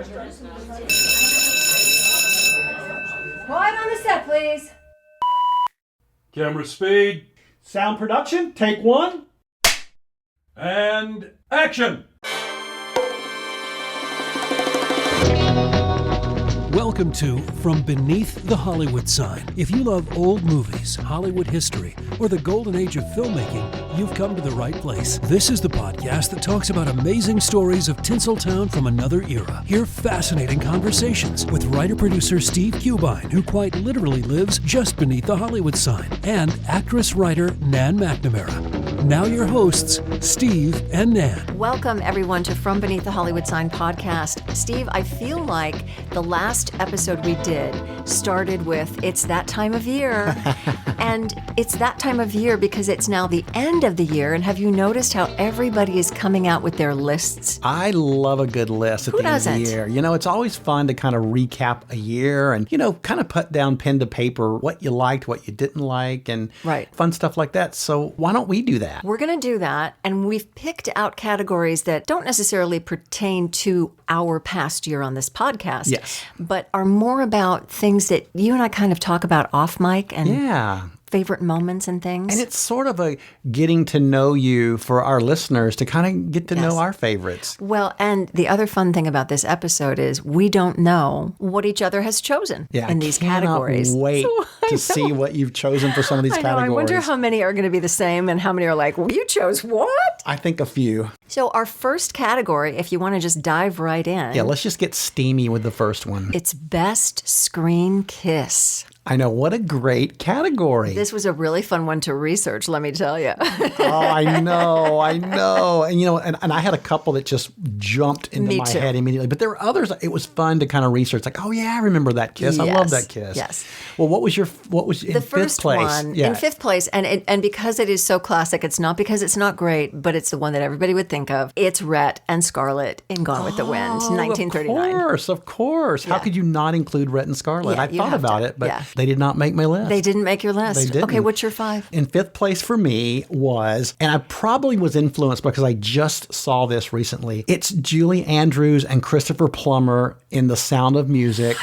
Quiet on the set, please. Camera speed. Sound production, take one. And action! Welcome to From Beneath the Hollywood Sign. If you love old movies, Hollywood history, or the golden age of filmmaking, you've come to the right place. This is the podcast that talks about amazing stories of Tinseltown from another era. Hear fascinating conversations with writer-producer Steve Cubine, who quite literally lives just beneath the Hollywood sign, and actress-writer Nan McNamara. Now your hosts, Steve and Nan. Welcome, everyone, to From Beneath the Hollywood Sign podcast. Steve, I feel like the last episode we did started with, it's that time of year. And it's that time of year because it's now the end of the year. And have you noticed how everybody is coming out with their lists? I love a good list at the end of the year. You know, it's always fun to kind of recap a year and, you know, kind of put down pen to paper what you liked, what you didn't like, and fun stuff like that. So why don't we do that? We're going to do that. And we've picked out categories that don't necessarily pertain to our past year on this podcast. Yes. But are more about things that you and I kind of talk about off mic and favorite moments and things. And it's sort of a getting to know you for our listeners to kind of get to know our favorites. Well, and the other fun thing about this episode is we don't know what each other has chosen in these categories. Wait to see what you've chosen for some of these categories. I wonder how many are going to be the same and how many are like, well, you chose what? I think a few. So our first category, if you want to just dive right in. Yeah, let's just get steamy with the first one. It's Best Screen Kiss. I know. What a great category. This was a really fun one to research, let me tell you. I know. And, you know, and I had a couple that just jumped into my head immediately. But there were others. It was fun to kind of research. Like, oh, yeah, I remember that kiss. I love that kiss. Yes. Well, what was in fifth place? The first one, in fifth place, and because it is so classic, it's not because it's not great, but it's the one that everybody would think of. It's Rhett and Scarlett in Gone with the Wind, 1939. Of course. How could you not include Rhett and Scarlett? I thought about it, but they did not make my list. They didn't make your list. They didn't. Okay, what's your five? In fifth place for me was, and I probably was influenced because I just saw this recently, it's Julie Andrews and Christopher Plummer in The Sound of Music.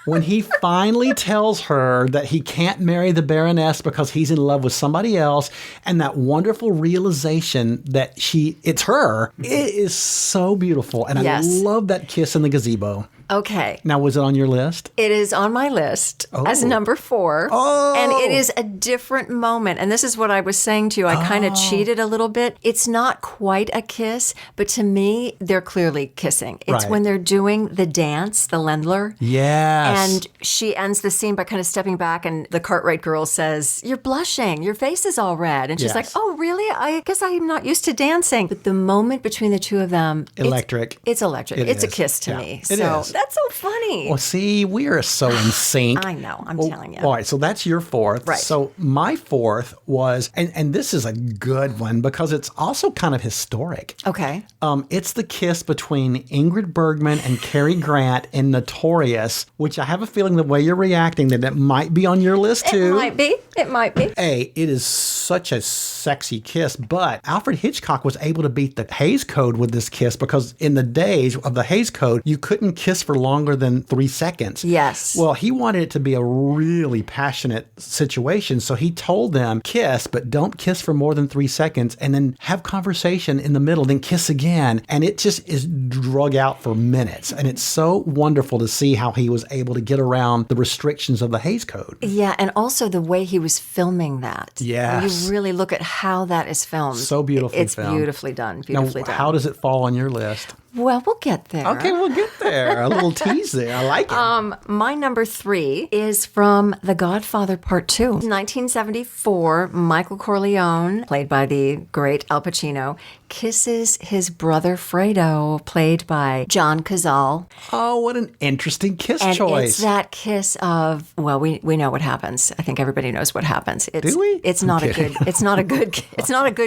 When he finally tells her that he can't marry the Baroness because he's in love with somebody else, and that wonderful realization that it's her, it is so beautiful. And I love that kiss in the gazebo. Okay. Now, was it on your list? It is on my list as number 4. Oh. And it is a different moment. And this is what I was saying to you. I kind of cheated a little bit. It's not quite a kiss, but to me, they're clearly kissing. It's when they're doing the dance, the Lendler. Yes. And she ends the scene by kind of stepping back, and the Cartwright girl says, "You're blushing. Your face is all red." And she's like, "Oh, really? I guess I'm not used to dancing." But the moment between the two of them, electric. It's electric. It's a kiss to me. It is. That's so funny. Well, see, we are so in sync. I know. I'm telling you. All right, so that's your fourth. Right. So my fourth was, and this is a good one because it's also kind of historic. Okay. It's the kiss between Ingrid Bergman and Cary Grant in Notorious, which I have a feeling the way you're reacting that it might be on your list too. It might be. It is such a sexy kiss, but Alfred Hitchcock was able to beat the Hays Code with this kiss because in the days of the Hays Code, you couldn't kiss for longer than 3 seconds. Yes. Well, he wanted it to be a really passionate situation, so he told them, kiss, but don't kiss for more than 3 seconds, and then have conversation in the middle, then kiss again. And it just is drug out for minutes. And it's so wonderful to see how he was able to get around the restrictions of the Hays Code. Yeah, and also the way he was filming that. Yes. When you really look at how that is filmed. So beautifully filmed. It's beautifully done. Beautifully done. How does it fall on your list? Well, we'll get there. Okay, we'll get there. A little tease there. I like it. My number 3 is from The Godfather Part 2. 1974, Michael Corleone, played by the great Al Pacino, kisses his brother Fredo, played by John Cazale. Oh, what an interesting kiss and choice. It's that kiss of, well, we know what happens. I think everybody knows what happens. Do we? It's not a good it's not a good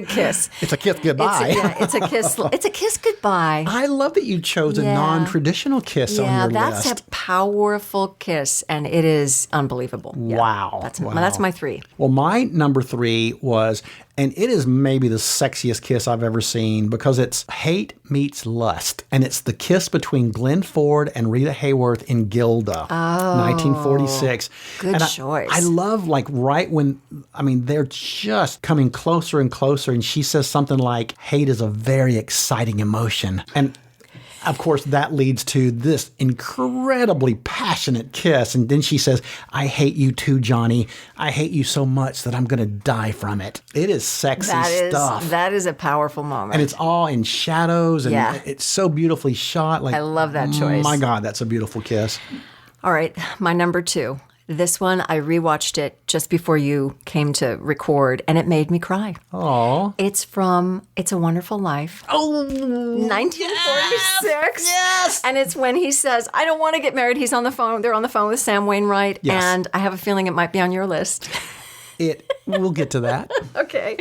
kiss. It's a kiss goodbye. It's a kiss. It's a kiss goodbye. I love that you chose a non-traditional kiss on your list. Yeah, that's a powerful kiss, and it is unbelievable. Yeah, Wow. That's my 3. Well, my number 3 was, And it is maybe the sexiest kiss I've ever seen because it's hate meets lust. And it's the kiss between Glenn Ford and Rita Hayworth in Gilda, 1946. Good and choice. I love like right when, they're just coming closer and closer. And she says something like, hate is a very exciting emotion. And of course, that leads to this incredibly passionate kiss. And then she says, I hate you too, Johnny. I hate you so much that I'm going to die from it. It is sexy stuff. That is a powerful moment. And it's all in shadows. And Yeah. it's so beautifully shot. Like, I love that choice. My God, that's a beautiful kiss. All right, my number 2. This one, I rewatched it just before you came to record, and it made me cry. Oh. It's from It's a Wonderful Life. Oh, 1946. Yes. And it's when he says, I don't want to get married. He's on the phone. They're on the phone with Sam Wainwright. Yes. And I have a feeling it might be on your list. We'll get to that. Okay.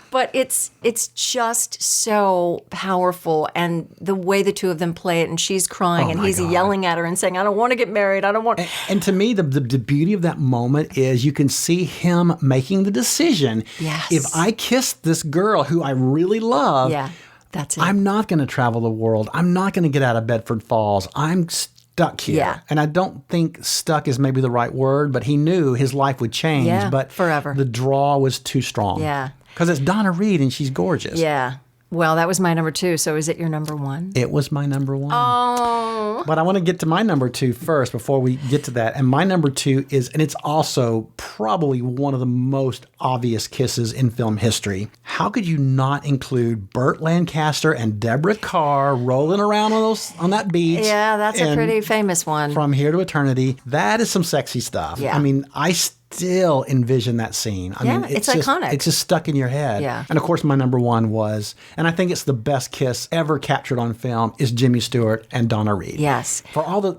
But it's just so powerful. And the way the two of them play it, and she's crying, and my he's God. yelling at her and saying, I don't want to get married. I don't want. And to me, the beauty of that moment is you can see him making the decision. Yes. If I kiss this girl who I really love, Yeah, that's it. I'm not going to travel the world. I'm not going to get out of Bedford Falls. I'm stuck here. Yeah. And I don't think stuck is maybe the right word, but he knew his life would change. Yeah, but forever. The draw was too strong. Yeah. Because it's Donna Reed and she's gorgeous. Yeah. Well, that was my number 2. So is it your number 1? It was my number 1. Oh. But I want to get to my number 2 first before we get to that. And my number 2 is, and it's also probably one of the most obvious kisses in film history. How could you not include Burt Lancaster and Deborah Carr rolling around on that beach? Yeah, that's a pretty famous one. From Here to Eternity. That is some sexy stuff. Yeah. I still envision that scene. It's just, iconic. It's just stuck in your head. Yeah. And of course, my number 1 was, and I think it's the best kiss ever captured on film, is Jimmy Stewart and Donna Reed. Yes. For all the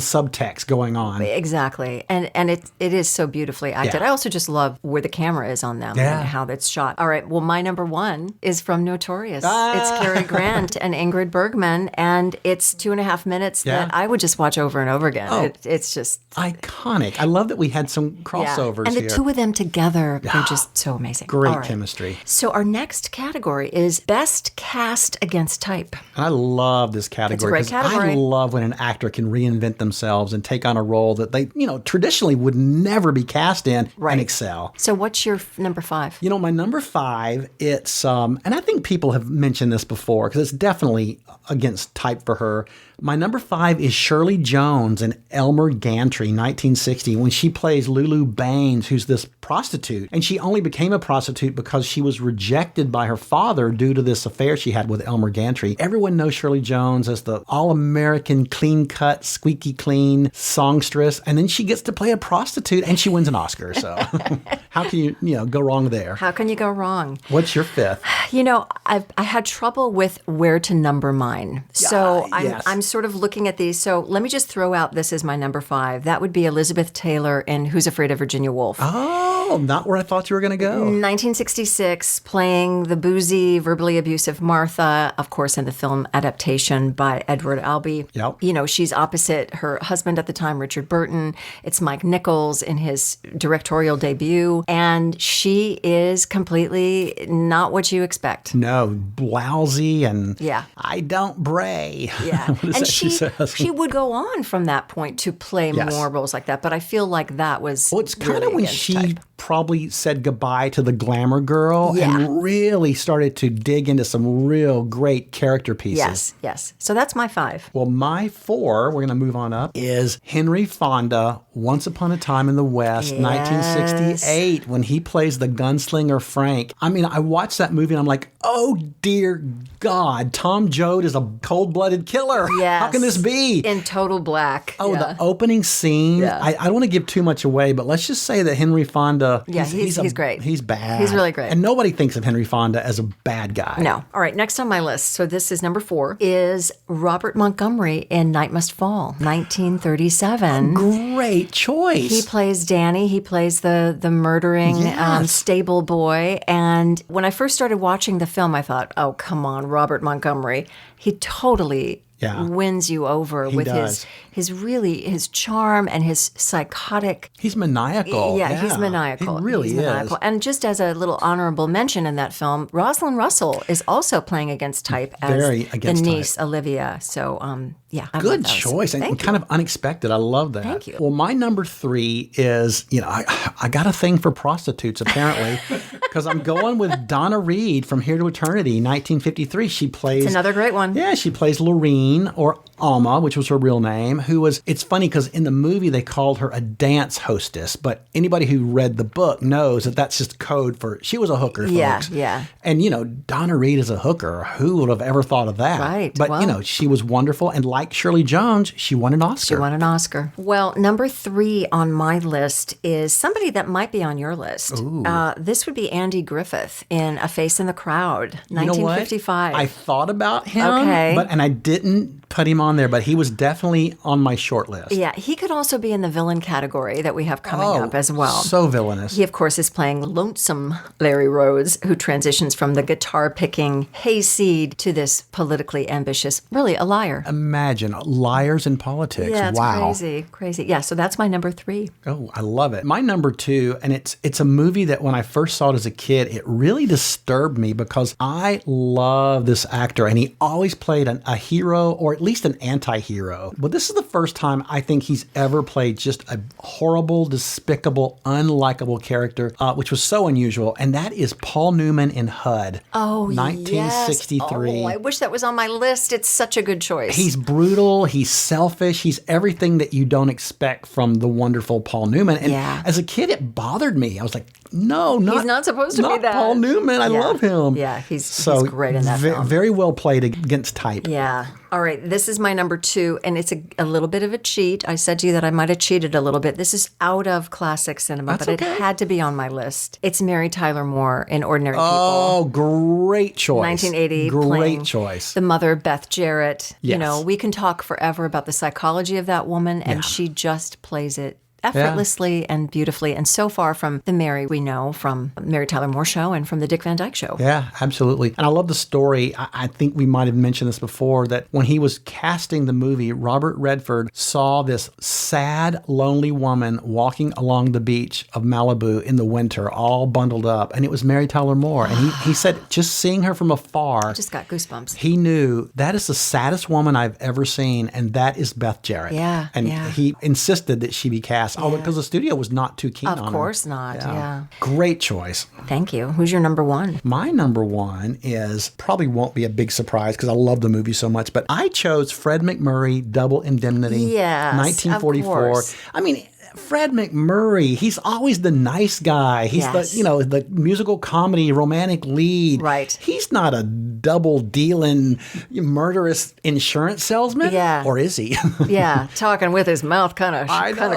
subtext going on. Exactly. And it is so beautifully acted. Yeah. I also just love where the camera is on them Yeah. and how that's shot. All right. Well, my number 1 is from Notorious. Ah. It's Cary Grant and Ingrid Bergman. And it's 2.5 minutes Yeah. that I would just watch over and over again. Oh. It's just Iconic. I love that we had some crossovers And the here. two of them together, they're just so amazing. Great All right. chemistry. So our next category is Best Cast Against Type. And I love this category. great 'cause category. I love when an actor can reinvent themselves and take on a role that they, traditionally would never be cast in Right. and excel. So what's your number 5? My number 5, it's, and I think people have mentioned this before because it's definitely against type for her. My number 5 is Shirley Jones in Elmer Gantry, 1960, when she plays Lulu Baines, who's this prostitute. And she only became a prostitute because she was rejected by her father due to this affair she had with Elmer Gantry. Everyone knows Shirley Jones as the all-American, clean-cut, squeaky clean songstress. And then she gets to play a prostitute and she wins an Oscar. So how can you go wrong there? How can you go wrong? What's your 5th? I had trouble with where to number mine. So yes. I'm sort of looking at these. So let me just throw out this as my number 5. That would be Elizabeth Taylor in Who's Afraid of Virginia Woolf. Oh, not where I thought you were going to go. 1966, playing the boozy, verbally abusive Martha, of course, in the film adaptation by Edward Albee. Yep. She's opposite her husband at the time, Richard Burton. It's Mike Nichols in his directorial debut. And she is completely not what you expect. No, blousy and Yeah. I don't bray. Yeah. What is And that she says? she would go on from that point to play Yes. more roles like that. But I feel like that was Well, it's kind really of when against she type. probably said goodbye to the glamour girl Yeah. and really started to dig into some real great character pieces. Yes. So that's my 5. Well, my 4, we're going to move on up, is Henry Fonda, Once Upon a Time in the West, Yes. 1968, when he plays the gunslinger Frank. I watched that movie and I'm like, oh, dear God, Tom Joad is a cold-blooded killer. Yes. How can this be? In Total Black. Oh, Yeah. the opening scene. Yeah. I don't want to give too much away, but let's just say that Henry Fonda, Yeah, he's great. He's bad. He's really great. And nobody thinks of Henry Fonda as a bad guy. No. All right, next on my list, so this is number 4, is Robert Montgomery in Night Must Fall, 1937. Great choice. He plays Danny. He plays the murdering Yes. stable boy. And when I first started watching the film, I thought, oh, come on, Robert Montgomery. He totally wins you over with does. his charm and his psychotic. He's maniacal. Yeah, he's maniacal. He really He's maniacal. And just as a little honorable mention in that film, Rosalind Russell is also playing against type as Very against the niece Olivia. So, yeah. I love Good those. choice, and Thank kind of unexpected. I love that. Thank you. Well, my number 3 is, I got a thing for prostitutes, apparently, because I'm going with Donna Reed from Here to Eternity, 1953. She plays... It's another great one. Yeah, she plays Lorene, or Alma, which was her real name, who was... It's funny, because in the movie, they called her a dance hostess, but anybody who read the book knows that that's just code for... She was a hooker, folks. Yeah. And, Donna Reed is a hooker. Who would have ever thought of that? Right. But, well, she was wonderful, and like Shirley Jones, she won an Oscar. She won an Oscar. Well, number 3 on my list is somebody that might be on your list. This would be Andy Griffith in A Face in the Crowd, 1955. I thought about him, Okay. and I didn't put him on there, but he was definitely on my short list. Yeah, he could also be in the villain category that we have coming up as well. So villainous. He, of course, is playing lonesome Larry Rhodes, who transitions from the guitar-picking hayseed to this politically ambitious, really a liar. Imagine liars in politics. Yeah, it's wow. crazy. Yeah, so that's my number 3. Oh, I love it. My number 2, and it's a movie that when I first saw it as a kid, it really disturbed me because I love this actor, and he always played a hero or at least an anti-hero. But this is the first time I think he's ever played just a horrible, despicable, unlikable character, which was so unusual, and that is Paul Newman in HUD. Oh, 1963. Yes. Oh, I wish that was on my list. It's such a good choice. He's brutal, he's selfish, he's everything that you don't expect from the wonderful Paul Newman. And as a kid, it bothered me. I was like, no, he's not supposed to be that. Paul Newman. I love him. Yeah, he's great in that film. Very well played against type. Yeah. All right, this is my number 2, and it's a little bit of a cheat. I said to you that I might have cheated a little bit. This is out of classic cinema, but it had to be on my list. It's Mary Tyler Moore in Ordinary People. Oh, great choice. 1980. Great choice. The mother, Beth Jarrett. Yes. We can talk forever about the psychology of that woman, and she just plays it effortlessly and beautifully, and so far from the Mary we know from Mary Tyler Moore Show and from the Dick Van Dyke Show. Yeah, absolutely. And I love the story. I think we might have mentioned this before, that when he was casting the movie, Robert Redford saw this sad, lonely woman walking along the beach of Malibu in the winter, all bundled up, and it was Mary Tyler Moore. And he said, just seeing her from afar, I just got goosebumps. He knew that is the saddest woman I've ever seen, and that is Beth Jarrett. Yeah, and he insisted that she be cast. Oh, because the studio was not too keen on her. Of course not, yeah. Great choice. Thank you. Who's your number 1? My number 1 is, probably won't be a big surprise because I love the movie so much, but I chose Fred McMurray, Double Indemnity, yes, 1944. Of course. I mean, Fred McMurray, he's always the nice guy. He's the musical comedy romantic lead. Right. He's not a double dealing murderous insurance salesman. Yeah. Or is he? Yeah, talking with his mouth kind of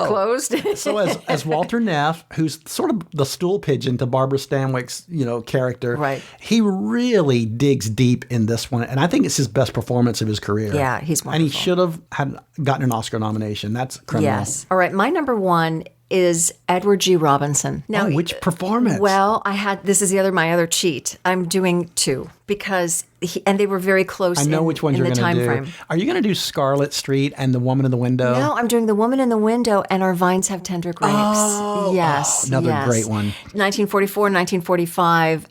closed. So as Walter Neff, who's sort of the stool pigeon to Barbara Stanwyck's, character, right. He really digs deep in this one, and I think it's his best performance of his career. Yeah, he's wonderful. And he should have gotten an Oscar nomination. That's criminal. Yes. All right, my number 1 is Edward G. Robinson. Now, which performance? Well, this is my other cheat. I'm doing 2 because they were very close. I know which ones you're going to do. Frame. Are you going to do Scarlet Street and The Woman in the Window? No, I'm doing The Woman in the Window and Our Vines Have Tender Grapes. Oh, yes. Another great one. 1944, 1945.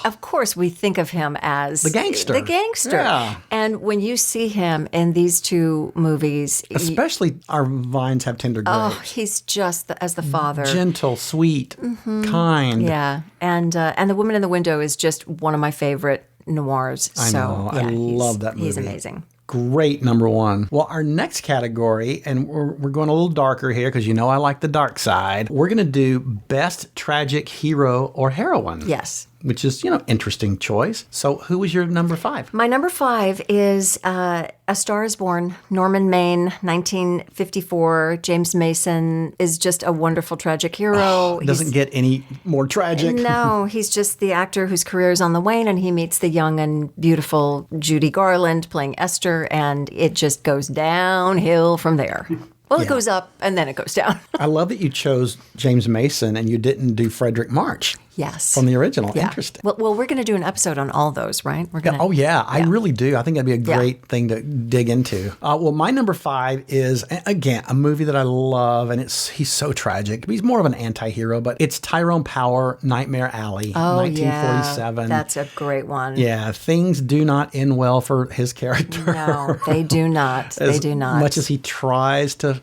Of course, we think of him as the gangster. Yeah. And when you see him in these 2 movies, especially Our Vines Have Tender Grapes. Oh, he's just as the father. Gentle, sweet, kind. Yeah. And The Woman in the Window is just one of my favorite noirs. I know. I love that movie. He's amazing. Great number 1. Well, our next category, and we're going a little darker here because I like the dark side. We're going to do Best Tragic Hero or Heroine. Yes. Which is, interesting choice. So who was your number 5? My number 5 is A Star is Born, Norman Maine, 1954. James Mason is just a wonderful tragic hero. Doesn't get any more tragic. No, he's just the actor whose career is on the wane, and he meets the young and beautiful Judy Garland playing Esther, and it just goes downhill from there. Well, it goes up and then it goes down. I love that you chose James Mason and you didn't do Frederick March. Yes. From the original. Yeah. Interesting. Well, we're going to do an episode on all those, right? We're gonna, I really do. I think that'd be a great thing to dig into. Well, my number 5 is, again, a movie that I love, and he's so tragic. He's more of an anti-hero, but it's Tyrone Power, Nightmare Alley, 1947. Yeah. That's a great one. Yeah, things do not end well for his character. No, they do not. They do not. As much as he tries to,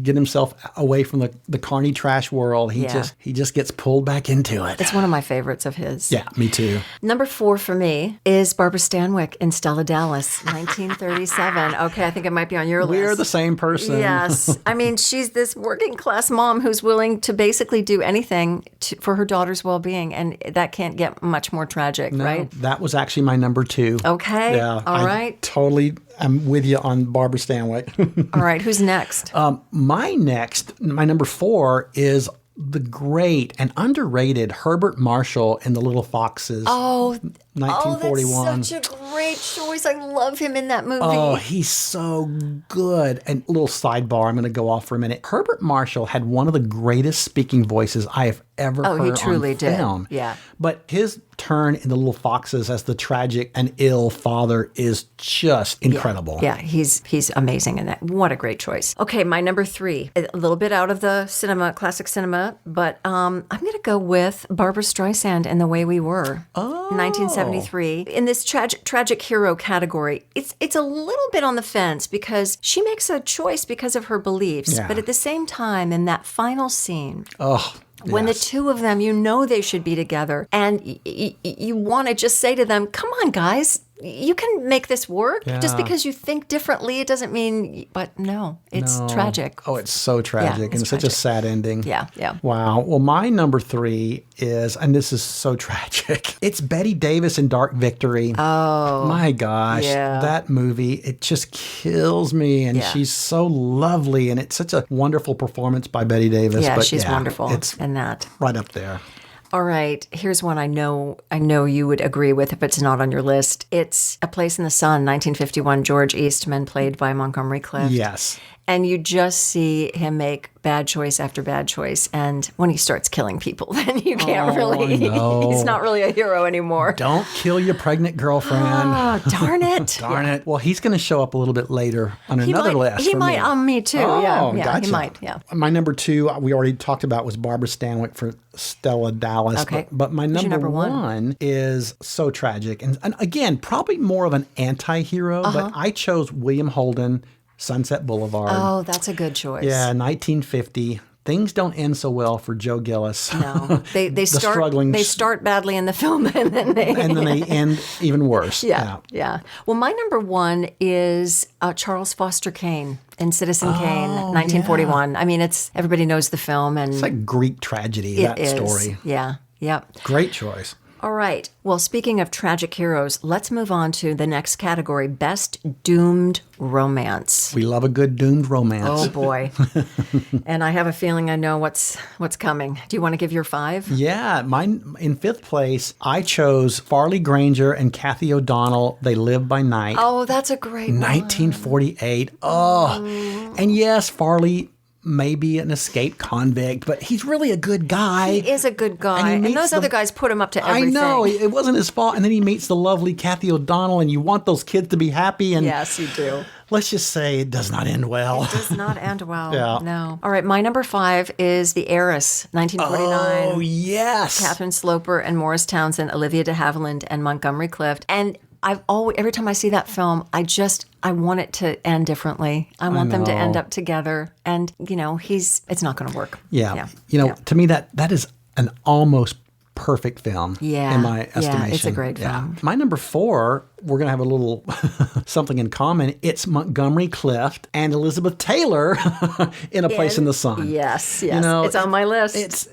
get himself away from the carny trash world, he just gets pulled back into it. It's one of my favorites of his. Yeah, me too. Number 4 for me is Barbara Stanwyck in Stella Dallas, 1937. Okay, I think it might be on your list. We're the same person. Yes. I mean, she's this working class mom who's willing to basically do anything for her daughter's well-being, and that can't get much more tragic, right? That was actually my number 2. Okay. Yeah. All right. I'm with you on Barbara Stanwyck. All right. Who's next? My number 4 is the great and underrated Herbert Marshall in The Little Foxes. 1941. That's such a great choice. I love him in that movie. Oh, he's so good. And a little sidebar, I'm going to go off for a minute. Herbert Marshall had one of the greatest speaking voices I have ever heard he truly on did. film. Yeah. But his turn in The Little Foxes as the tragic and ill father is just incredible. Yeah, he's amazing in that. What a great choice. Okay, my number 3, a little bit out of the classic cinema, but I'm going to go with Barbara Streisand and The Way We Were, 1973. In this tragic hero category, it's a little bit on the fence because she makes a choice because of her beliefs, but at the same time, in that final scene, when the two of them, they should be together, and you want to just say to them, come on, guys, you can make this work. Yeah. Just because you think differently, it doesn't mean, but no, it's tragic. Oh, it's so tragic and such a sad ending. Yeah. Wow. Well, my number 3 is, and this is so tragic, it's Bette Davis in Dark Victory. Oh. My gosh. Yeah. That movie, it just kills me, and she's so lovely, and it's such a wonderful performance by Bette Davis. Yeah, but she's wonderful it's in that. Right up there. All right, here's one I know you would agree with if it's not on your list. It's A Place in the Sun, 1951, George Eastman, played by Montgomery Clift. Yes. And you just see him make bad choice after bad choice. And when he starts killing people, then you can't he's not really a hero anymore. Don't kill your pregnant girlfriend. Oh, darn it. Darn it. Well, he's going to show up a little bit later on another list. He might on me too. Yeah, gotcha. He might. Yeah. My number 2, we already talked about, was Barbara Stanwyck for Stella Dallas. Okay. But my number one is so tragic. And again, probably more of an anti-hero, but I chose William Holden, Sunset Boulevard. Oh, that's a good choice. Yeah, 1950. Things don't end so well for Joe Gillis. No, they start badly in the film, and then they end even worse. Yeah. Well, my number 1 is Charles Foster Kane in Citizen Kane, 1941. I mean, everybody knows the film, and it's like Greek tragedy. That story. Yeah. Yep. Great choice. All right. Well, speaking of tragic heroes, let's move on to the next category, Best Doomed Romance. We love a good doomed romance. Oh, boy. And I have a feeling I know what's coming. Do you want to give your 5? Yeah. Mine, in 5th place, I chose Farley Granger and Kathy O'Donnell, They Live by Night. Oh, that's a great 1948. Oh. And yes, Farley may be an escaped convict, but he's really a good guy. He is a good guy. And those other guys put him up to everything. I know. It wasn't his fault. And then he meets the lovely Kathy O'Donnell, and you want those kids to be happy. And yes, you do. Let's just say it does not end well. It does not end well. Yeah. No. All right, my number 5 is The Heiress, 1949. Oh, yes. Catherine Sloper and Morris Townsend, Olivia de Havilland, and Montgomery Clift. And every time I see that film, I want it to end differently. I want them to end up together. And, it's not going to work. Yeah. To me, that is an almost perfect film in my estimation. Yeah, it's a great film. My number 4, we're going to have a little something in common. It's Montgomery Clift and Elizabeth Taylor in A Place in the Sun. Yes. It's on my list. It's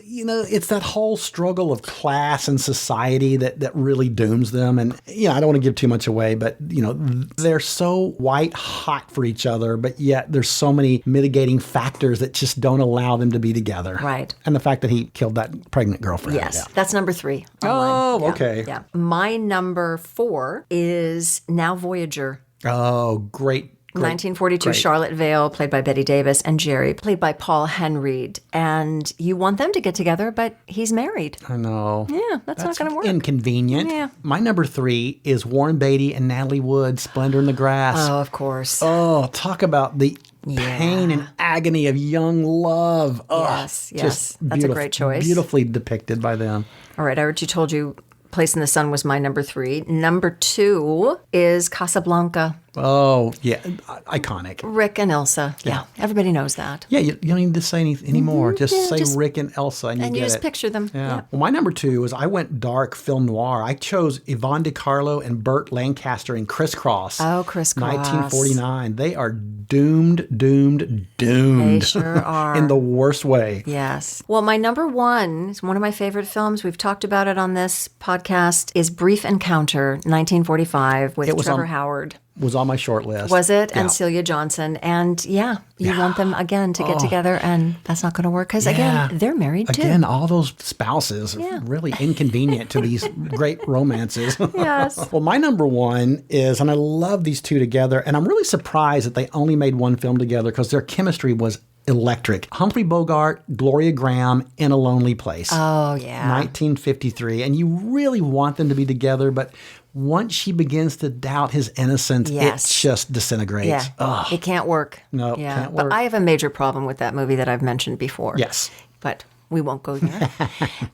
that whole struggle of class and society that really dooms them. And, I don't want to give too much away, but, they're so white hot for each other, but yet there's so many mitigating factors that just don't allow them to be together. Right. And the fact that he killed that pregnant girlfriend. Yes. That's number 3. Oh, okay. Yeah. My number 4 is Now Voyager. Oh, great 1942, great. Charlotte Vale, played by Betty Davis, and Jerry, played by Paul Henreid. And you want them to get together, but he's married. I know. Yeah, that's not going to work. Inconvenient. Yeah. My number 3 is Warren Beatty and Natalie Wood, Splendor in the Grass. Oh, of course. Oh, talk about the pain and agony of young love. Oh, Yes. just That's a great choice. Beautifully depicted by them. All right, I already told you Place in the Sun was my number 3. Number 2 is Casablanca. Oh, yeah. Iconic. Rick and Elsa. Yeah, everybody knows that. Yeah, you don't need to say anymore. Just Yeah, say just- Rick and Elsa and you And get you just it. picture them. Yeah. Well, my number 2 is I went dark film noir. I chose Yvonne DiCarlo and Burt Lancaster in Crisscross. Oh, Crisscross. 1949. They are doomed. They sure are. In the worst way. Yes. Well, my number 1 is one of my favorite films. We've talked about it on this podcast. Is Brief Encounter, 1945, with Trevor Howard. Was on my short list. Was it? Yeah. And Celia Johnson. And you want them again to get together, and that's not going to work because, again, they're married too. Again, all those spouses are really inconvenient to these great romances. Yes. Well, my number 1 is, and I love these two together, and I'm really surprised that they only made one film together because their chemistry was electric. Humphrey Bogart, Gloria Graham in A Lonely Place. Oh, yeah. 1953. And you really want them to be together, but once she begins to doubt his innocence, it just disintegrates. Yeah. Ugh. It can't work. No, yeah. can't work. But I have a major problem with that movie that I've mentioned before. Yes. But we won't go there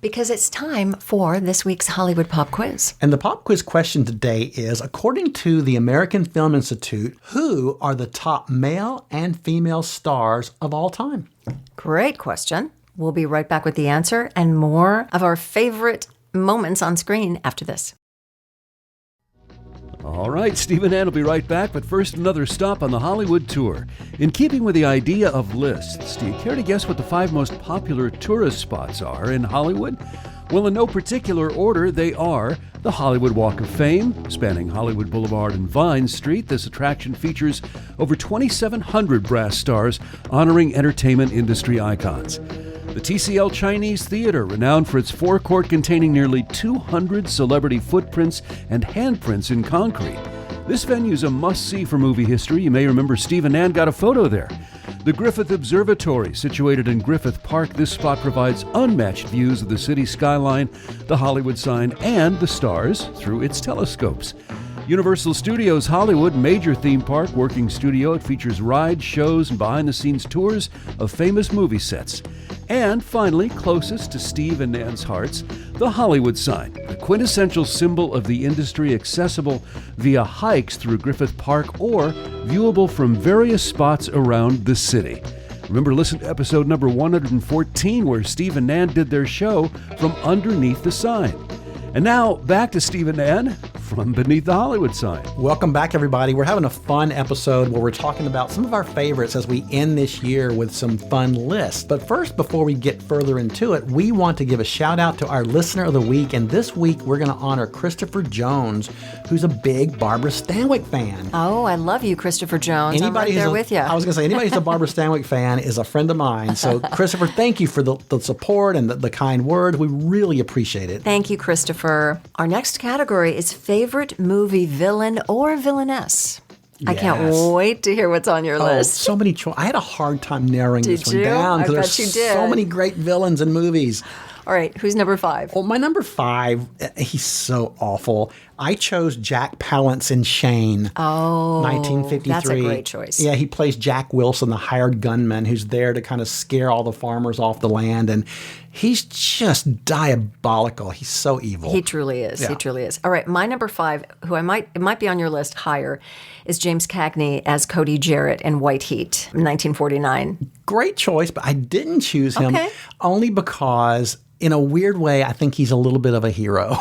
because it's time for this week's Hollywood Pop Quiz. And the pop quiz question today is, according to the American Film Institute, who are the top male and female stars of all time? Great question. We'll be right back with the answer and more of our favorite moments on screen after this. All right, Steve and Ann will be right back, but first another stop on the Hollywood tour. In keeping with the idea of lists, do you care to guess what the 5 most popular tourist spots are in Hollywood? Well, in no particular order, they are the Hollywood Walk of Fame, spanning Hollywood Boulevard and Vine Street. This attraction features over 2,700 brass stars honoring entertainment industry icons. The TCL Chinese Theater, renowned for its forecourt containing nearly 200 celebrity footprints and handprints in concrete. This venue's a must-see for movie history. You may remember Steve and Nan got a photo there. The Griffith Observatory, situated in Griffith Park, this spot provides unmatched views of the city skyline, the Hollywood sign, and the stars through its telescopes. Universal Studios Hollywood, major theme park, working studio. It features rides, shows, and behind-the-scenes tours of famous movie sets. And finally, closest to Steve and Nan's hearts, the Hollywood sign, the quintessential symbol of the industry, accessible via hikes through Griffith Park or viewable from various spots around the city. Remember, listen to episode number 114 where Steve and Nan did their show from underneath the sign. And now, back to Steve and Nan from Beneath the Hollywood Sign. Welcome back, everybody. We're having a fun episode where we're talking about some of our favorites as we end this year with some fun lists. But first, before we get further into it, we want to give a shout out to our listener of the week. And this week, we're going to honor Christopher Jones, who's a big Barbara Stanwyck fan. Oh, I love you, Christopher Jones. I'm right there with you. I was going to say, anybody who's a Barbara Stanwyck fan is a friend of mine. So, Christopher, thank you for the support and the kind words. We really appreciate it. Thank you, Christopher. Our next category is favorite movie villain or villainess. I can't wait to hear what's on your list. So many choices. I had a hard time narrowing this one you? down I because bet there's you did. so many great villains in movies. All right, who's number 5? Well, my number 5, he's so awful. I chose Jack Palance in Shane. Oh, 1953. that's a great choice. Yeah, he plays Jack Wilson, the hired gunman who's there to kind of scare all the farmers off the land. And he's just diabolical. He's so evil. He truly is. Yeah. He truly is. All right, my number 5, who it might be on your list higher, is James Cagney as Cody Jarrett in White Heat, 1949. Great choice, but I didn't choose him Okay. only because, in a weird way, I think he's a little bit of a hero.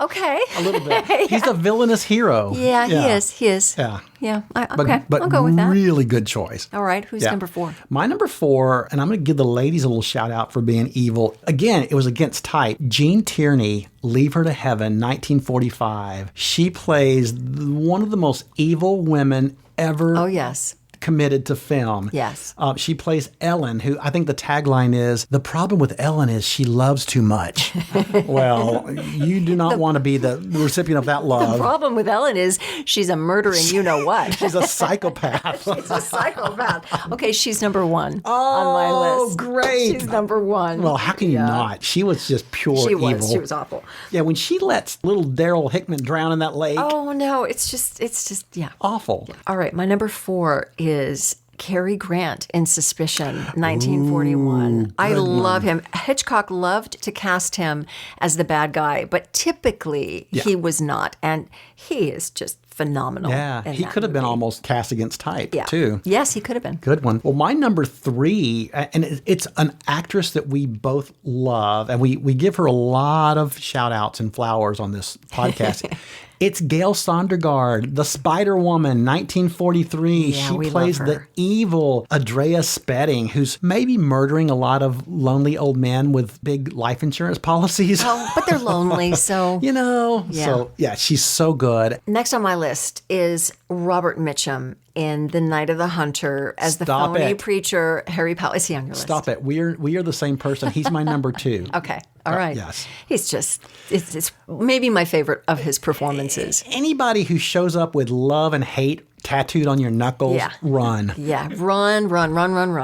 Okay. A little bit. He's a villainous hero. Yeah, he is. He is. Yeah. Yeah. But, Okay, but I'll go with that. Really good choice. All right, who's Yeah. number 4? My number 4, and I'm going to give the ladies a little shout out for being evil. Again, it was against type. Jean Tierney, Leave Her to Heaven, 1945. She plays one of the most evil women ever. Oh, yes. committed to film. Yes. She plays Ellen, who I think the tagline is, the problem with Ellen is she loves too much. Well, you do not want to be the recipient of that love. The problem with Ellen is she's a murdering you-know-what. She's a psychopath. She's a psychopath. Okay, she's number one on my list. Oh, great. She's number one. Well, how can you not? She was just pure evil. She was awful. Yeah, when she lets little Daryl Hickman drown in that lake. Oh, no, it's just, yeah. Awful. Yeah. All right, my number 4 is Cary Grant in Suspicion, 1941. I love him. Hitchcock loved to cast him as the bad guy, but typically he was not. And he is just phenomenal. Yeah, he could have been almost cast against type, too. Yes, he could have been. Good one. Well, my number 3, and it's an actress that we both love, and we give her a lot of shout outs and flowers on this podcast. It's Gail Sondergaard, the Spider-Woman, 1943. Yeah, She we plays love the her. evil Andrea Spedding, who's maybe murdering a lot of lonely old men with big life insurance policies. Oh, but they're lonely, so. You know? Yeah. So, yeah, she's so good. Next on my list is Robert Mitchum in The Night of the Hunter as the Stop phony it. preacher Harry Powell. Is he on your list? Stop it. We are the same person. He's my number 2. Okay. All right. yes. He's just, it's maybe my favorite of his performances. Anybody who shows up with love and hate tattooed on your knuckles, run. Yeah. Run.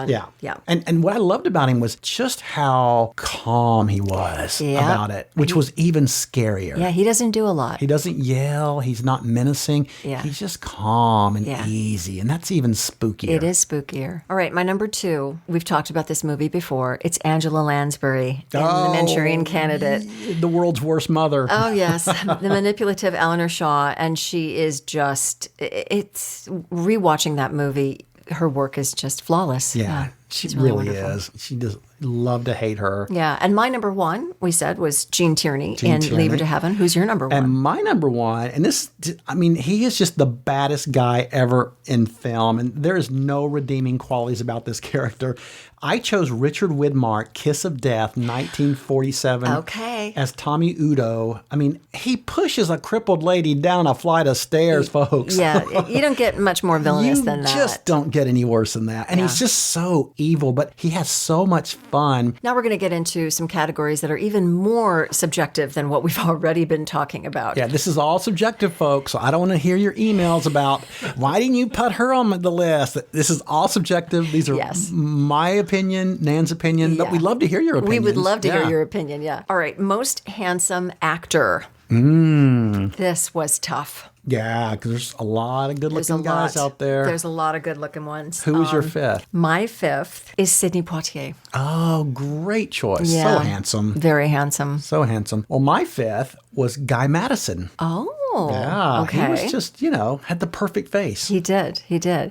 Yeah. Yeah. And what I loved about him was just how calm he was Yeah. about it, which was even scarier. Yeah. He doesn't do a lot. He doesn't yell. He's not menacing. Yeah. He's just calm and Yeah. easy. And that's even spookier. It is spookier. All right. My number 2, we've talked about this movie before. It's Angela Lansbury in The Manchurian Candidate. The world's worst mother. Oh, yes. The manipulative Eleanor Shaw. And she is just, it's rewatching that movie. Her work is just flawless. Yeah, she she's really wonderful. is. She does love to hate her. Yeah. And my number 1, we said, was Gene Tierney in Tierney. Leave Her to Heaven. Who's your number 1? And my number 1, and this, I mean, he is just the baddest guy ever in film, and there is no redeeming qualities about this character. I chose Richard Widmark, Kiss of Death, 1947. Okay. As Tommy Udo. I mean, he pushes a crippled lady down a flight of stairs, folks. Yeah. You don't get much more villainous than that. You just don't get any worse than that. And he's just so evil, but he has so much fun. Now we're going to get into some categories that are even more subjective than what we've already been talking about. Yeah, this is all subjective, folks. So I don't want to hear your emails about why didn't you put her on the list. This is all subjective. These are my opinion, Nan's opinion, but we'd love to hear your opinion. We would love to hear your opinion, yeah. All right, most handsome actor. This was tough. Yeah, because there's a lot of good-looking guys out there. There's a lot of good-looking ones. Who is your 5th? My 5th is Sidney Poitier. Oh, great choice. Yeah. So handsome. Very handsome. So handsome. Well, my 5th was Guy Madison. Oh, Yeah, okay. he was just, had the perfect face. He did.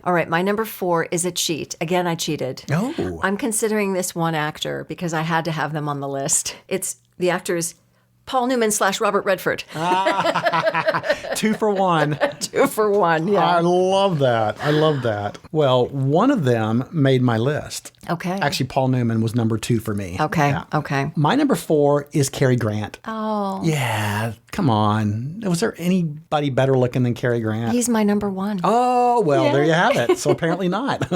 All right, my number 4 is a cheat. Again, I cheated. Oh. I'm considering this one actor because I had to have them on the list. It's the actors Paul Newman / Robert Redford. 2 for 1. 2 for 1, yeah. I love that. Well, one of them made my list. Okay. Actually, Paul Newman was number 2 for me. Okay, Yeah. okay. My number 4 is Cary Grant. Oh. Yeah, come on. Was there anybody better looking than Cary Grant? He's my number 1. Oh, well, there you have it. So apparently not.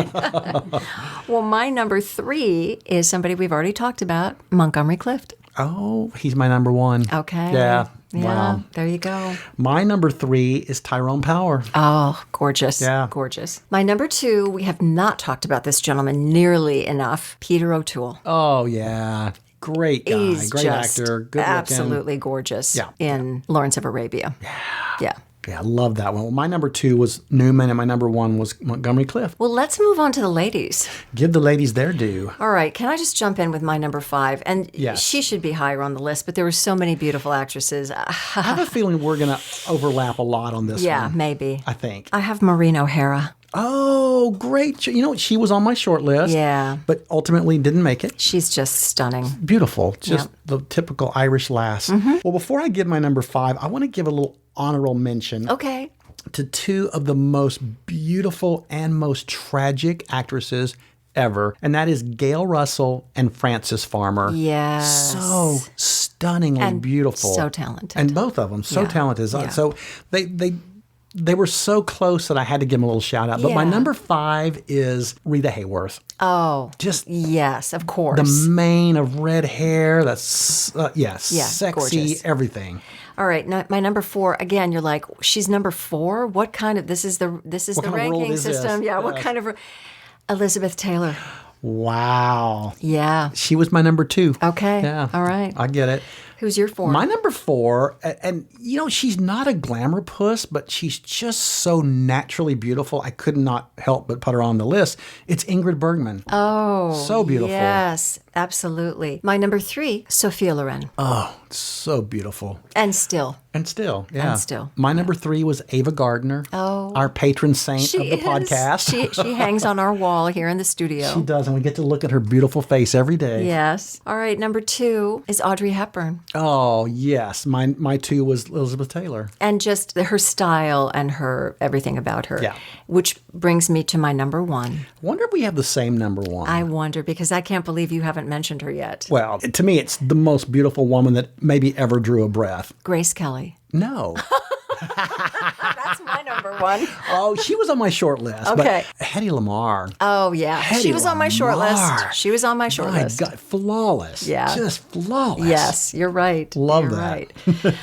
Well, my number 3 is somebody we've already talked about, Montgomery Clift. Oh, he's my number 1. Okay. Yeah. Yeah, Wow. there you go. My number 3 is Tyrone Power. Oh, gorgeous. Yeah. Gorgeous. My number 2, we have not talked about this gentleman nearly enough, Peter O'Toole. Oh, yeah. Great guy. He's Great just actor. Good looking. absolutely gorgeous Yeah. in Lawrence of Arabia. Yeah. Yeah, I love that one. Well, my number 2 was Newman, and my number 1 was Montgomery Clift. Well, let's move on to the ladies. Give the ladies their due. All right, can I just jump in with my number 5? And Yes. she should be higher on the list, but there were so many beautiful actresses. I have a feeling we're going to overlap a lot on this Yeah, one. maybe. I think. I have Maureen O'Hara. Oh, great. You know, she was on my short list. Yeah. But ultimately didn't make it. She's just stunning. Beautiful. Just the typical Irish lass. Well, before I give my number 5, I want to give a little honorable mention Okay. to 2 of the most beautiful and most tragic actresses ever, and that is Gail Russell and Frances Farmer. Yes. So stunningly And beautiful. so talented. And both of them so Yeah. talented. Yeah. So they they were so close that I had to give them a little shout out. But my Yeah. number 5 is Rita Hayworth. Oh, Just yes, of course. the mane of red hair. That's sexy, gorgeous. everything. All right, my number 4. Again, you're like, she's number 4. What kind of this is the What kind of world ranking is this? system? Yeah. What Yes. kind of Elizabeth Taylor? Wow. Yeah. She was my number 2. Okay. Yeah. All right. I get it. Who's your 4? My number 4, and she's not a glamour puss, but she's just so naturally beautiful. I could not help but put her on the list. It's Ingrid Bergman. Oh, So beautiful. Yes, absolutely. My number 3, Sophia Loren, Oh, so beautiful. and still. And still, yeah. And still, My number 3 was Ava Gardner. Oh. Our patron saint She of the is. podcast. She hangs on our wall here in the studio. She does, and we get to look at her beautiful face every day. Yes. All right. Number 2 is Audrey Hepburn, Oh, yes. My 2 was Elizabeth Taylor. and just her style and her everything about her. Yeah. Which brings me to my number 1. Wonder if we have the same number 1. I wonder because I can't believe you haven't mentioned her yet. Well, to me, it's the most beautiful woman that maybe ever drew a breath. Grace Kelly. No. That's my number 1. Oh, she was on my short list. Okay. But Hedy Lamarr. Oh yeah, Hedy she was on my short Lamarr. list. She was on my short My list. God, flawless. Yeah. Just flawless. Yes, you're right. Love You're that.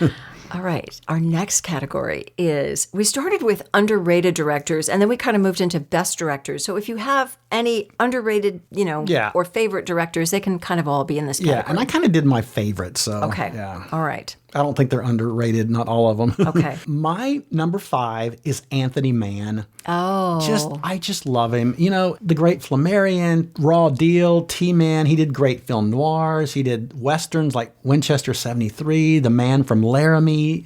Right. All right. Our next category is we started with underrated directors and then we kind of moved into best directors. So if you have any underrated, Yeah. or favorite directors, they can kind of all be in this Yeah, category. and I kind of did my favorite, so. Okay. Yeah. All right. I don't think they're underrated, not all of them. Okay. My number 5 is Anthony Mann. Oh. I just love him. The great Flammarion, Raw Deal, T-Man. He did great film noirs. He did westerns like Winchester 73, The Man from Laramie.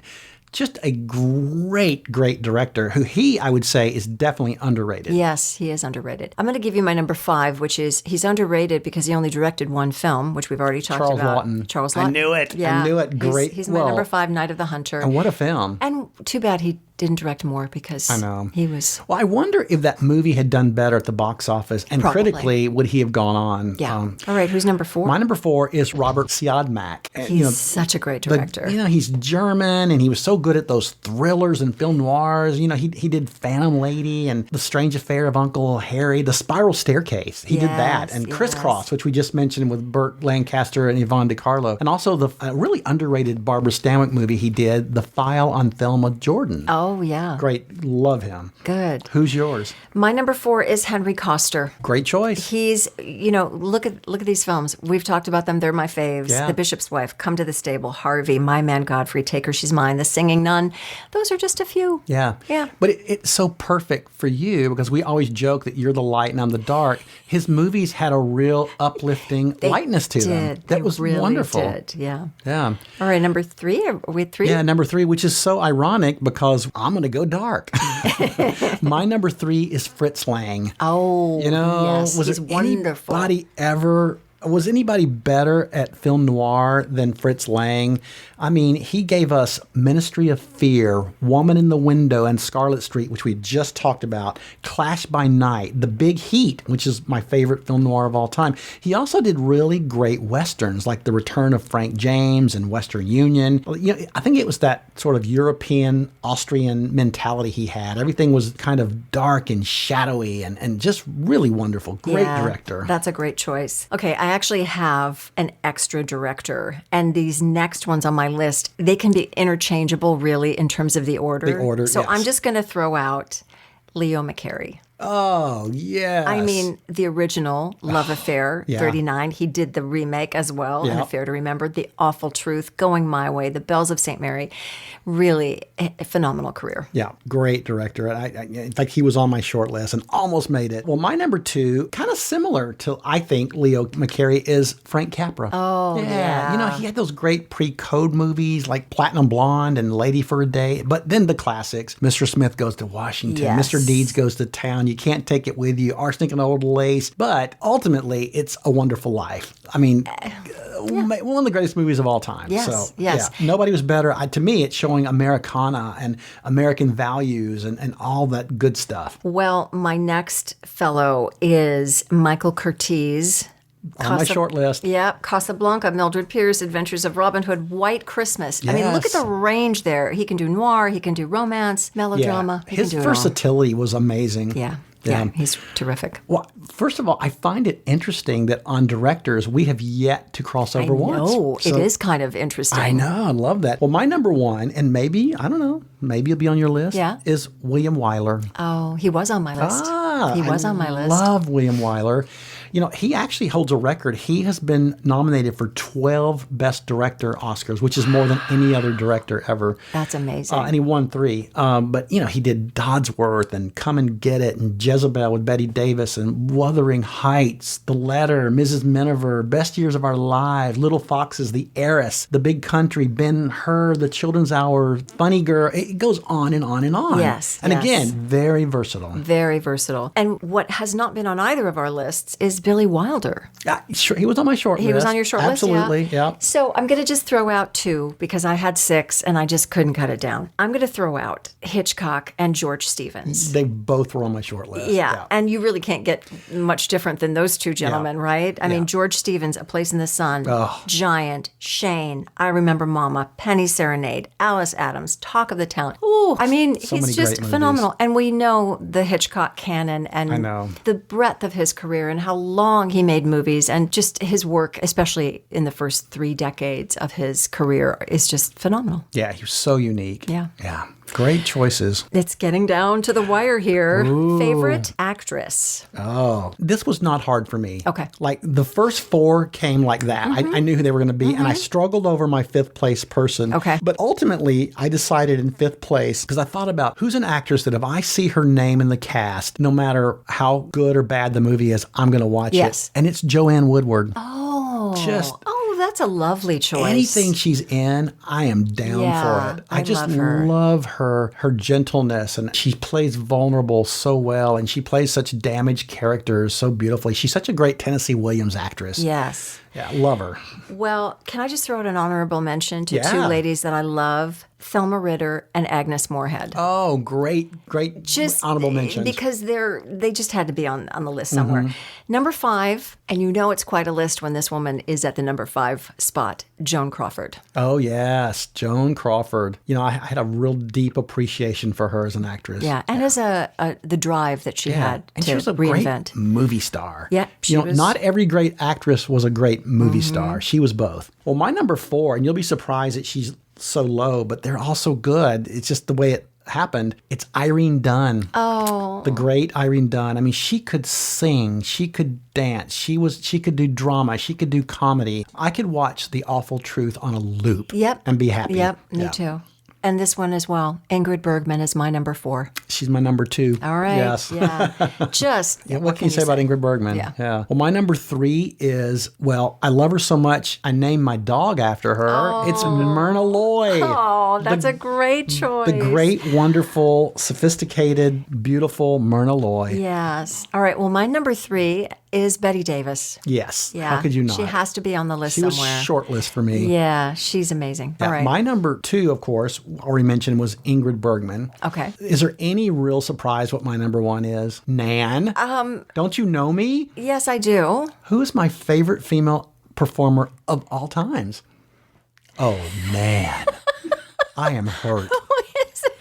Just a great, great director who I would say, is definitely underrated. Yes, he is underrated. I'm going to give you my number 5, which is he's underrated because he only directed one film, which we've already talked Charles about. Lawton. Charles I Lawton. knew it. I Yeah. knew it. Great. He's my number 5, Night of the Hunter. And what a film. And too bad he didn't direct more because I know. he was. Well, I wonder if that movie had done better at the box office and Probably. critically, would he have gone on? Yeah. All right, who's number 4? My number 4 is Robert Siodmak. And, He's such a great director. He's German, and he was so good at those thrillers and film noirs. He did Phantom Lady and The Strange Affair of Uncle Harry, The Spiral Staircase. He did that, Yes, and yes. Crisscross, which we just mentioned with Burt Lancaster and Yvonne DiCarlo, and also the really underrated Barbara Stanwyck movie he did, The File on Thelma Jordan. Oh, yeah. Great, love him. Good. Who's yours? My number 4 is Henry Koster. Great choice. He's, look at these films. We've talked about them. They're my faves. Yeah. The Bishop's Wife, Come to the Stable, Harvey, My Man Godfrey, Take Her, She's Mine, The Singing Nun. Those are just a few. Yeah. Yeah. But it's so perfect for you because we always joke that you're the light and I'm the dark. His movies had a real uplifting lightness to them. That They was really wonderful. Did. Yeah. Yeah. All right, number 3. Are we at 3? Yeah, number 3, which is so ironic because I'm going to go dark. My number 3 is Fritz Lang. Oh, yes. was He's there wonderful. was anybody better at film noir than Fritz Lang? I mean, he gave us Ministry of Fear, Woman in the Window, and Scarlet Street, which we just talked about, Clash by Night, The Big Heat, which is my favorite film noir of all time. He also did really great westerns like The Return of Frank James and Western Union. I think it was that sort of European, Austrian mentality he had. Everything was kind of dark and shadowy and just really wonderful. Great director. That's a great choice. Okay, I actually have an extra director, and these next ones on my list, they can be interchangeable really in terms of the order. The order, So yes. I'm just going to throw out Leo McCarey. Oh, yes. I mean, the original Love Affair, Yeah. 39. He did the remake as well, An Yeah. Affair to Remember, The Awful Truth, Going My Way, The Bells of St. Mary. Really a phenomenal career. Yeah, great director. In fact, he was on my short list and almost made it. Well, my number 2, kind of similar to, I think, Leo McCarey, is Frank Capra. Oh, yeah. He had those great pre-code movies like Platinum Blonde and Lady for a Day, but then the classics, Mr. Smith Goes to Washington, Yes. Mr. Deeds Goes to Town, You Can't Take It With You, Arsenic and Old Lace, but ultimately, It's a Wonderful Life. I mean, one of the greatest movies of all time. Yes, So, yes. yeah, nobody was better. To me, it's showing Americana and American values and all that good stuff. Well, my next fellow is Michael Curtiz. On my short list. Yep. Casablanca, Mildred Pierce, Adventures of Robin Hood, White Christmas. I mean, look at Yes. the range there. He can do noir, he can do romance, melodrama. He His can do it all. versatility was amazing. Yeah, he's terrific. Well, first of all, I find it interesting that on directors, we have yet to cross over once. No, So- it is kind of interesting. I know. I love that. Well, my number one, and maybe, I don't know, maybe it'll be on your list, is William Wyler. Oh, he was on my list. He was on my list. Love William Wyler. You know, he actually holds a record. He has been nominated for 12 Best Director Oscars, which is more than any other director ever. That's amazing. And he won 3. But, you know, he did Dodsworth and Come and Get It and Jezebel with Bette Davis and Wuthering Heights, The Letter, Mrs. Miniver, Best Years of Our Lives, Little Foxes, The Heiress, The Big Country, Ben-Hur, The Children's Hour, Funny Girl. It goes on and on and on. Yes, And yes. again, very versatile. Very versatile. And what has not been on either of our lists is Billy Wilder. Sure, he was on my short list. He was on your short Absolutely, list? Yeah. yeah. So I'm going to just throw out 2 because I had 6 and I just couldn't cut it down. I'm going to throw out Hitchcock and George Stevens. They both were on my short list. Yeah. And you really can't get much different than those 2 gentlemen, right? I mean, George Stevens, A Place in the Sun, Giant, Shane, I Remember Mama, Penny Serenade, Alice Adams, Talk of the Town. Ooh, I mean, So many he's great just movies. phenomenal. And we know the Hitchcock canon and I know. the breadth of his career and how long he made movies and just his work, especially in the first 3 decades of his career, is just phenomenal. Yeah, he was so unique. Yeah. Yeah. Great choices. It's getting down to the wire here. Favorite actress? Oh, this was not hard for me. Okay. Like the first 4 came like that. I knew who they were going to be, and I struggled over my 5th place person. Okay. But ultimately, I decided in 5th place because I thought about who's an actress that if I see her name in the cast, no matter how good or bad the movie is, I'm going to watch Yes. it. And it's Joanne Woodward. Oh. Just- that's a lovely choice. Anything she's in, I am down Yeah, for it. I just love her. love her gentleness, and she plays vulnerable so well, and she plays such damaged characters so beautifully. She's such a great Tennessee Williams actress. Yes. Yeah, love her. Well, can I just throw out an honorable mention to Yeah. 2 ladies that I love? Thelma Ritter and Agnes Moorehead. Oh, great Just honorable mentions. because they just had to be on the list somewhere. Number 5, and you know it's quite a list when this woman is at the number 5 spot, Joan Crawford. Oh, yes, Joan Crawford. You know, I had a real deep appreciation for her as an actress. Yeah, and as the drive that she had And to she was a reinvent. great movie star. Yeah, she you know, was- not every great actress was a great movie star. She was both. Well, my number 4, and you'll be surprised that she's so low, but they're all so good. It's just the way it happened. It's Irene Dunn. Oh, The great Irene Dunn. I mean, she could sing, she could dance, she could do drama, she could do comedy. I could watch The Awful Truth on a loop yep. and be happy. Yep, me Yeah. too. And this one as well. Ingrid Bergman is my number 4. She's my number 2. All right. Yes. Yeah. Just. Yeah, what can you say about Ingrid Bergman? Yeah. Well, my number 3 is, well, I love her so much, I named my dog after her. It's Myrna Loy. Oh, that's a great choice. The great, wonderful, sophisticated, beautiful Myrna Loy. Yes. All right. Well, my number 3 is Bette Davis. Yes. Yeah. How could you not? She has to be on the list She was somewhere. short list for me. Yeah, she's amazing. Yeah, All right. My number 2, of course, already mentioned, was Ingrid Bergman. Okay. Is there any real surprise what my number 1 is? Nan? Don't you know me? Yes, I do. Who is my favorite female performer of all times? Oh, man. I am hurt.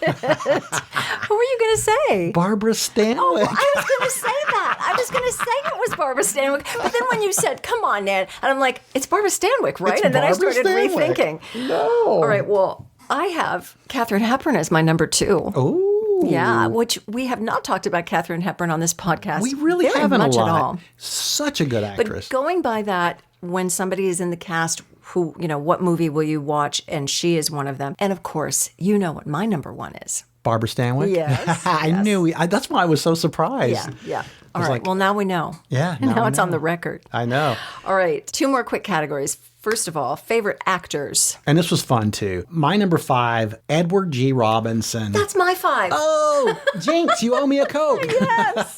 Who are you going to say? Barbara Stanwyck. I was going to say that. I was going to say it was Barbara Stanwyck. But then when you said, come on, Nan, and I'm like, it's Barbara Stanwyck, right? It's and then Barbara I started Stanwyck. rethinking. No. All right, well, I have Katharine Hepburn as my number 2. Oh. Yeah, which we have not talked about Katharine Hepburn on this podcast. We really very haven't much a lot. at all. Such a good actress. But going by that, when somebody is in the cast, who, you know, what movie will you watch? And she is one of them. And of course, you know what my number 1 is. Barbara Stanwyck? Yes, I yes. knew. That's why I was so surprised. Yeah, yeah. All was right. like- Well, now we know. Yeah, Now, now we it's on know. the record. I know. All right. 2 more quick categories. First of all, favorite actors. And this was fun, too. My number 5, Edward G. Robinson. That's my 5. Oh, Jinx, you owe me a Coke. Yes.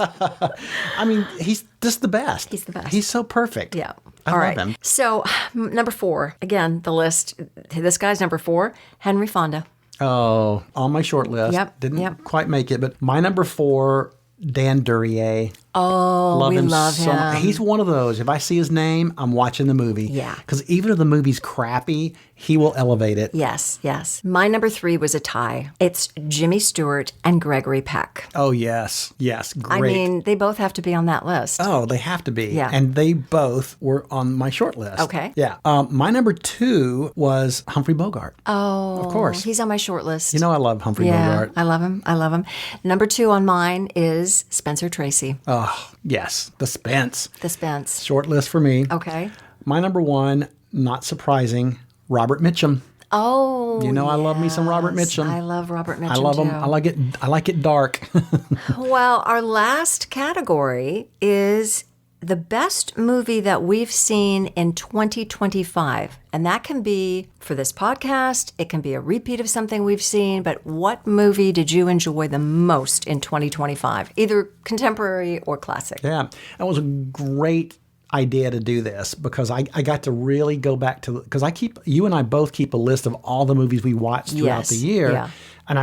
I mean, he's just the best. He's the best. He's so perfect. Yeah. I All love right. him. So, number 4. Again, the list. This guy's number 4, Henry Fonda. Oh, on my short list. Yep, Didn't yep. quite make it, but my number 4, Dan Duryea. Oh, we love him. much. He's one of those. If I see his name, I'm watching the movie. Yeah. Because even if the movie's crappy, he will elevate it. Yes, yes. My number 3 was a tie. It's Jimmy Stewart and Gregory Peck. Oh, yes. Yes. Great. I mean, they both have to be on that list. Oh, they have to be. Yeah. And they both were on my short list. Okay. Yeah. My number 2 was Humphrey Bogart. Oh, Of course. He's on my short list. You know I love Humphrey yeah, Bogart. I love him. I love him. Number 2 on mine is Spencer Tracy. Oh, yes. The Spence. The Spence. Short list for me. Okay. My number 1, not surprising, Robert Mitchum. Oh, You know I love me some Robert yes. Mitchum. I love Robert Mitchum I love him. too. I like it dark. Well, our last category is the best movie that we've seen in 2025. And that can be for this podcast, it can be a repeat of something we've seen, but what movie did you enjoy the most in 2025? Either contemporary or classic. Yeah, that was a great idea to do this because I got to really go back to, because you and I both keep a list of all the movies we watched throughout Yes, the year. yeah. And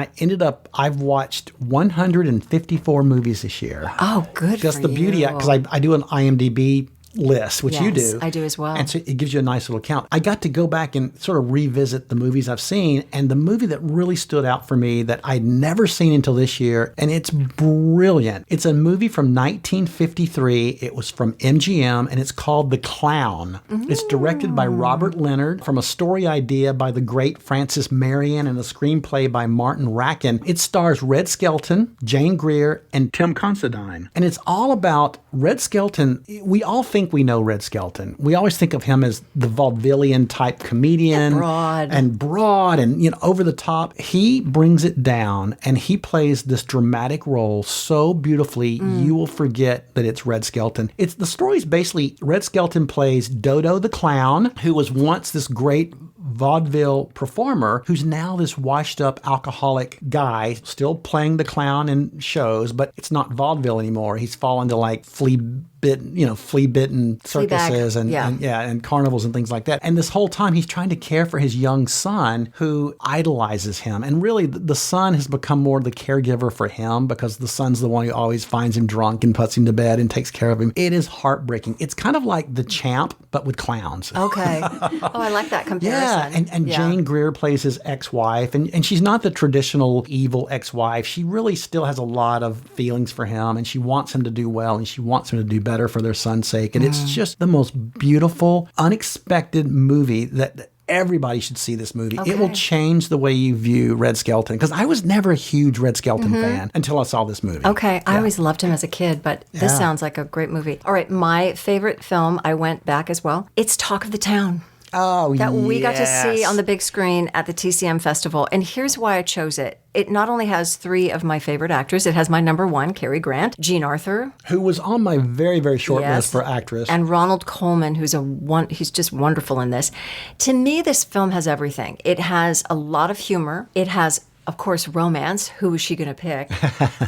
I've watched 154 movies this year. Oh, good Just for the beauty, you. because I do an IMDb list, which you Yes, do. I do as well. And so it gives you a nice little count. I got to go back and sort of revisit the movies I've seen, and the movie that really stood out for me that I'd never seen until this year, and it's brilliant. It's a movie from 1953. It was from MGM, and it's called The Clown. It's directed by Robert Leonard from a story idea by the great Francis Marion and a screenplay by Martin Racken. It stars Red Skelton, Jane Greer, and Tim Considine. And it's all about Red Skelton. We all think we know Red Skelton. We always think of him as the vaudevillian type comedian. Broad and over the top. He brings it down and he plays this dramatic role so beautifully you will forget that it's Red Skelton. The story's basically Red Skelton plays Dodo the Clown, who was once this great vaudeville performer who's now this washed up alcoholic guy still playing the clown in shows, but it's not vaudeville anymore. He's fallen to like flea-bitten circuses and carnivals and things like that. And this whole time he's trying to care for his young son who idolizes him. And really the son has become more the caregiver for him because the son's the one who always finds him drunk and puts him to bed and takes care of him. It is heartbreaking. It's kind of like The Champ, but with clowns. Okay. Oh, I like that comparison. Yeah, and Jane Greer plays his ex-wife, and she's not the traditional evil ex-wife. She really still has a lot of feelings for him, and she wants him to do well, and she wants him to do better for their son's sake. And it's just the most beautiful, unexpected movie that everybody should see this movie. Okay. It will change the way you view Red Skelton, because I was never a huge Red Skelton fan until I saw this movie. Okay, I always loved him as a kid, but this Yeah. sounds like a great movie. All right, my favorite film, I went back as well. It's Talk of the Town. Oh, That we got to see yes. on the big screen at the TCM Festival. And here's why I chose it. It not only has 3 of my favorite actors, it has my number 1, Cary Grant, Jean Arthur, Who was on my very, very short Yes. list for actress. and Ronald Coleman, he's just wonderful in this. To me, this film has everything. It has a lot of humor. It has, of course, romance. Who is she going to pick?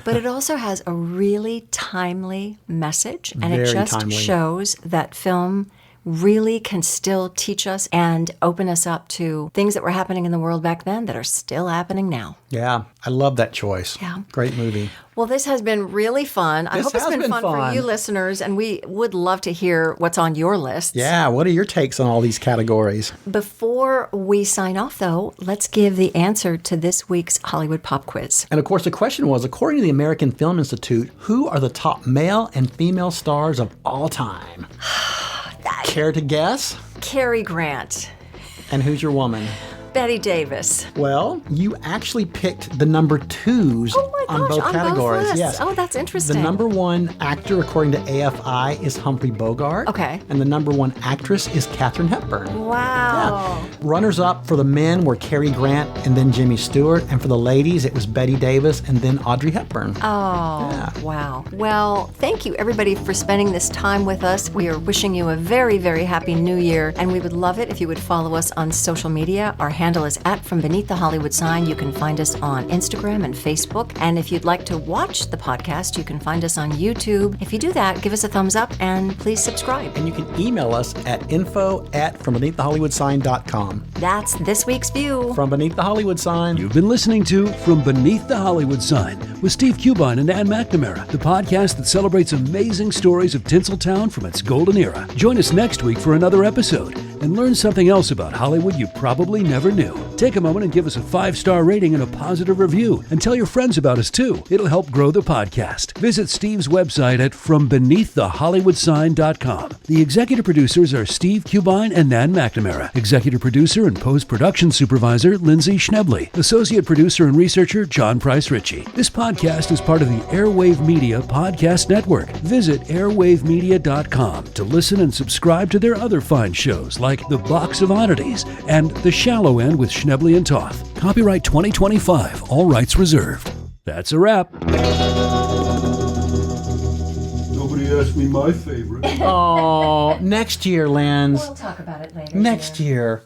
But it also has a really timely message. And it Very just timely. shows that film really can still teach us and open us up to things that were happening in the world back then that are still happening now. Yeah, I love that choice. Yeah. Great movie. Well, this has been really fun. I This hope it's has been been fun for fun. you listeners, and we would love to hear what's on your list. Yeah, what are your takes on all these categories? Before we sign off, though, let's give the answer to this week's Hollywood Pop Quiz. And of course, the question was, according to the American Film Institute, who are the top male and female stars of all time? Care to guess? Cary Grant, And who's your woman? Betty Davis. Well, you actually picked the number 2s Oh my on gosh, both on both categories. lists. Yes. Oh, that's interesting. The number 1 actor, according to AFI, is Humphrey Bogart. Okay. And the number 1 actress is Katharine Hepburn. Wow. Runners up for the men were Cary Grant and then Jimmy Stewart. And for the ladies, it was Betty Davis and then Audrey Hepburn. Oh, wow. Well, thank you, everybody, for spending this time with us. We are wishing you a very, very happy new year, and we would love it if you would follow us on social media. Our handle is @From Beneath the Hollywood Sign. You can find us on Instagram and Facebook. And if you'd like to watch the podcast, you can find us on YouTube. If you do that, give us a thumbs up and please subscribe. And you can email us at info@FromBeneathTheHollywoodSign.com. That's this week's view. From Beneath the Hollywood Sign. You've been listening to From Beneath the Hollywood Sign with Steve Cubine and Ann McNamara, the podcast that celebrates amazing stories of Tinseltown from its golden era. Join us next week for another episode and learn something else about Hollywood you probably never knew. Take a moment and give us a 5-star rating and a positive review, and tell your friends about us too. It'll help grow the podcast. Visit Steve's website at FromBeneathTheHollywoodSign.com. The executive producers are Steve Cubine and Nan McNamara. Executive producer and post-production supervisor Lindsay Schnebley. Associate producer and researcher John Price Ritchie. This podcast is part of the Airwave Media Podcast Network. Visit airwavemedia.com to listen and subscribe to their other fine shows like The Box of Oddities and The Shallow End with Schnebley and Toth. Copyright 2025. All rights reserved. That's a wrap. Nobody asked me my favorite. Oh, next year, Lance. We'll talk about it later. Next year.